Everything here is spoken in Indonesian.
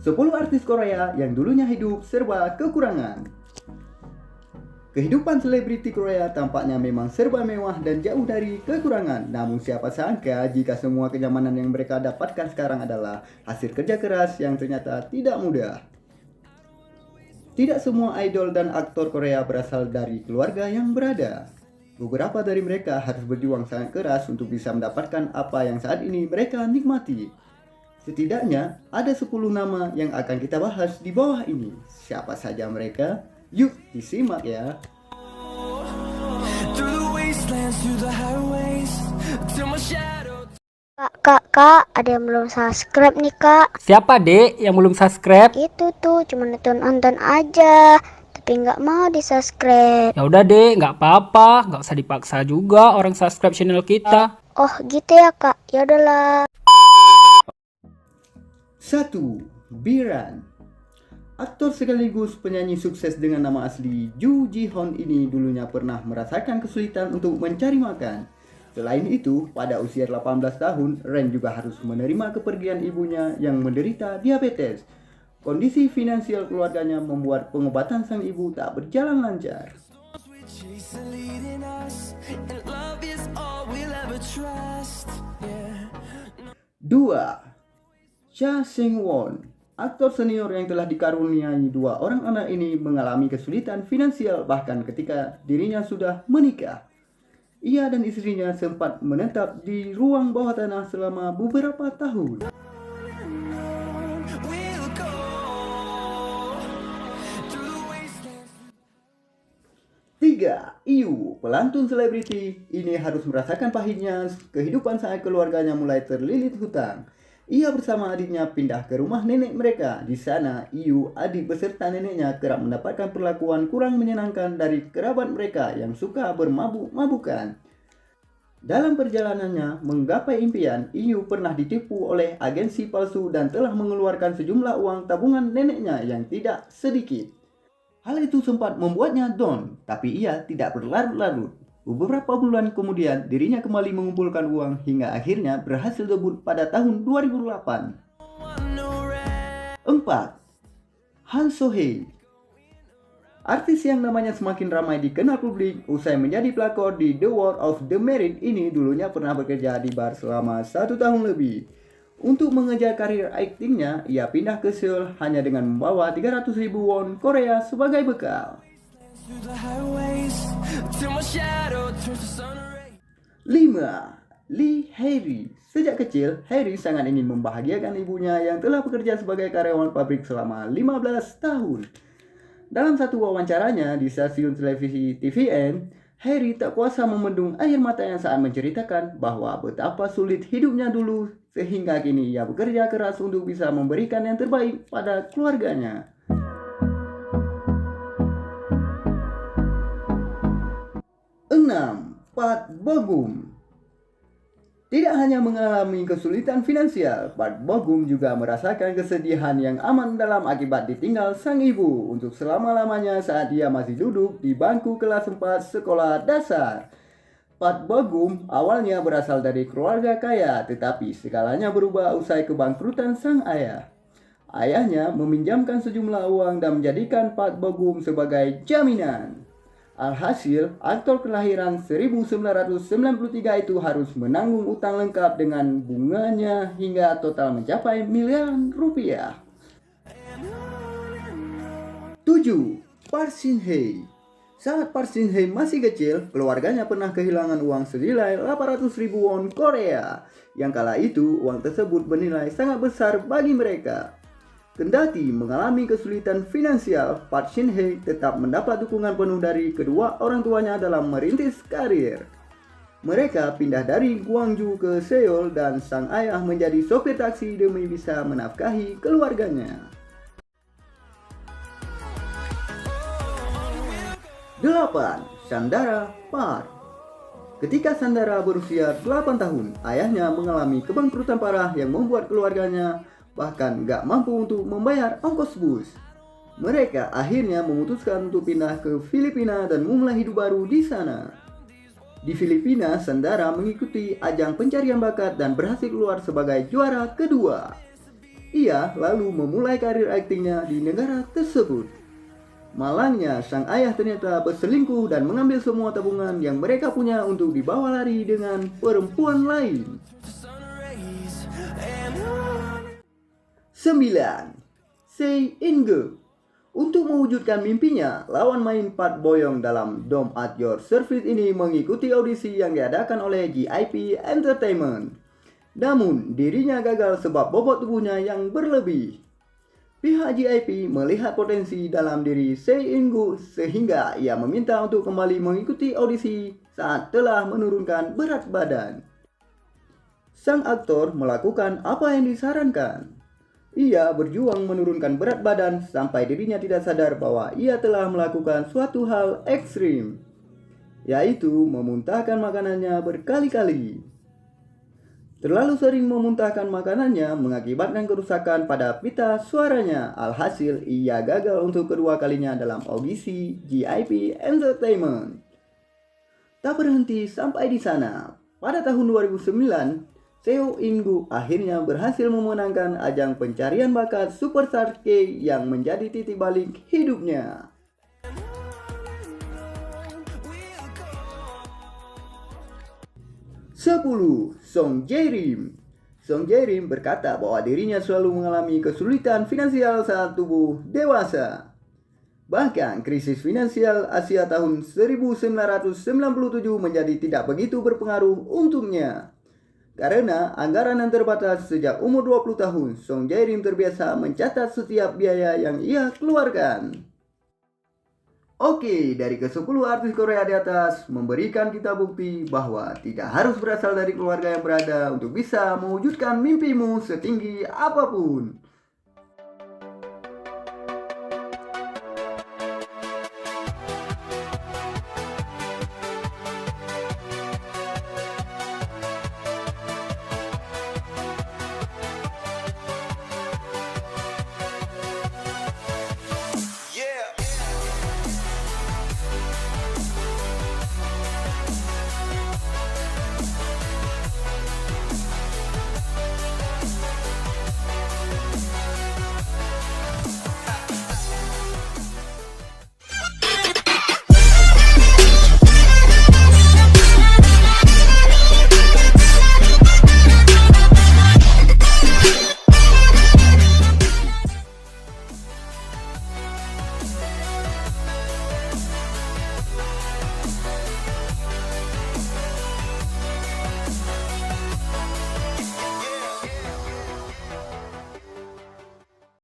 10 artis Korea yang dulunya hidup serba kekurangan. Kehidupan selebriti Korea tampaknya memang serba mewah dan jauh dari kekurangan. Namun siapa sangka jika semua kenyamanan yang mereka dapatkan sekarang adalah hasil kerja keras yang ternyata tidak mudah. Tidak semua idol dan aktor Korea berasal dari keluarga yang berada. Beberapa dari mereka harus berjuang sangat keras untuk bisa mendapatkan apa yang saat ini mereka nikmati. Setidaknya ada 10 nama yang akan kita bahas di bawah ini. Siapa saja mereka? Yuk disimak ya. Kak, ada yang belum subscribe nih kak. Siapa dek yang belum subscribe? Itu tuh cuma nonton aja, tapi nggak mau di subscribe. Ya udah dek, nggak apa-apa, nggak usah dipaksa juga orang subscribe channel kita. Oh gitu ya kak, ya udahlah. 1. Biran. Aktor sekaligus penyanyi sukses dengan nama asli Ju Ji-hoon ini dulunya pernah merasakan kesulitan untuk mencari makan. Selain itu, pada usia 18 tahun, Ren juga harus menerima kepergian ibunya yang menderita diabetes. Kondisi finansial keluarganya membuat pengobatan sang ibu tak berjalan lancar. 2. Cha Seung-won. Aktor senior yang telah dikaruniai 2 orang anak ini mengalami kesulitan finansial bahkan ketika dirinya sudah menikah. Ia dan istrinya sempat menetap di ruang bawah tanah selama beberapa tahun. 3. IU, pelantun selebriti ini harus merasakan pahitnya kehidupan saat keluarganya mulai terlilit hutang. Ia bersama adiknya pindah ke rumah nenek mereka. Di sana, IU, adik beserta neneknya kerap mendapatkan perlakuan kurang menyenangkan dari kerabat mereka yang suka bermabuk-mabukan. Dalam perjalanannya menggapai impian, IU pernah ditipu oleh agensi palsu dan telah mengeluarkan sejumlah uang tabungan neneknya yang tidak sedikit. Hal itu sempat membuatnya down, tapi ia tidak berlarut-larut. Beberapa bulan kemudian, dirinya kembali mengumpulkan uang hingga akhirnya berhasil debut pada tahun 2008. 4. Han So-hye. Artis yang namanya semakin ramai dikenal publik usai menjadi pelakor di The World of the Married ini dulunya pernah bekerja di bar selama 1 tahun lebih. Untuk mengejar karir aktingnya, ia pindah ke Seoul hanya dengan membawa 300.000 won Korea sebagai bekal. 5. Lee Hae-ri. Sejak kecil, Hae-ri sangat ingin membahagiakan ibunya yang telah bekerja sebagai karyawan pabrik selama 15 tahun. Dalam satu wawancaranya di stasiun televisi TVN, Hae-ri tak kuasa membendung air matanya saat menceritakan bahwa betapa sulit hidupnya dulu sehingga kini ia bekerja keras untuk bisa memberikan yang terbaik pada keluarganya. 6. Park Bo-gum. Tidak hanya mengalami kesulitan finansial, Park Bo-gum juga merasakan kesedihan yang amat dalam akibat ditinggal sang ibu untuk selama-lamanya saat dia masih duduk di bangku kelas 4 sekolah dasar. Park Bo-gum awalnya berasal dari keluarga kaya, tetapi segalanya berubah usai kebangkrutan sang ayah. Ayahnya meminjamkan sejumlah uang dan menjadikan Park Bo-gum sebagai jaminan. Alhasil, aktor kelahiran 1993 itu harus menanggung utang lengkap dengan bunganya hingga total mencapai miliaran rupiah. 7. Park Shin-hye. Saat Park Shin-hye masih kecil, keluarganya pernah kehilangan uang senilai 800.000 won Korea. Yang kala itu, uang tersebut bernilai sangat besar bagi mereka. Kendati mengalami kesulitan finansial, Park Shin-hye tetap mendapat dukungan penuh dari kedua orang tuanya dalam merintis karir. Mereka pindah dari Gwangju ke Seoul dan sang ayah menjadi sopir taksi demi bisa menafkahi keluarganya. 8. Sandara Park. Ketika Sandara berusia 8 tahun, ayahnya mengalami kebangkrutan parah yang membuat keluarganya bahkan gak mampu untuk membayar ongkos bus. Mereka akhirnya memutuskan untuk pindah ke Filipina dan memulai hidup baru di sana. Di Filipina, Sandara mengikuti ajang pencarian bakat dan berhasil keluar sebagai juara kedua. Ia lalu memulai karir aktingnya di negara tersebut. Malangnya, sang ayah ternyata berselingkuh dan mengambil semua tabungan yang mereka punya untuk dibawa lari dengan perempuan lain. 9. Sei In-gu. Untuk mewujudkan mimpinya, lawan main Park Bo-young dalam Dome at Your Service ini mengikuti audisi yang diadakan oleh GIP Entertainment. Namun, dirinya gagal sebab bobot tubuhnya yang berlebih. Pihak GIP melihat potensi dalam diri Sei In-gu sehingga ia meminta untuk kembali mengikuti audisi saat telah menurunkan berat badan. Sang aktor melakukan apa yang disarankan. Ia berjuang menurunkan berat badan sampai dirinya tidak sadar bahwa ia telah melakukan suatu hal ekstrim, yaitu memuntahkan makanannya berkali-kali. Terlalu sering memuntahkan makanannya mengakibatkan kerusakan pada pita suaranya. Alhasil, ia gagal untuk kedua kalinya dalam audisi GIP Entertainment. Tak berhenti sampai di sana. Pada tahun 2009, Seo In-gu akhirnya berhasil memenangkan ajang pencarian bakat Superstar K yang menjadi titik balik hidupnya. 10. Song Jae-rim. Song Jae-rim berkata bahwa dirinya selalu mengalami kesulitan finansial saat tubuh dewasa. Bahkan krisis finansial Asia tahun 1997 menjadi tidak begitu berpengaruh untuknya. Karena anggaran yang terbatas sejak umur 20 tahun, Song Jae-rim terbiasa mencatat setiap biaya yang ia keluarkan. Oke, dari ke-10 artis Korea di atas memberikan kita bukti bahwa tidak harus berasal dari keluarga yang berada untuk bisa mewujudkan mimpimu setinggi apapun.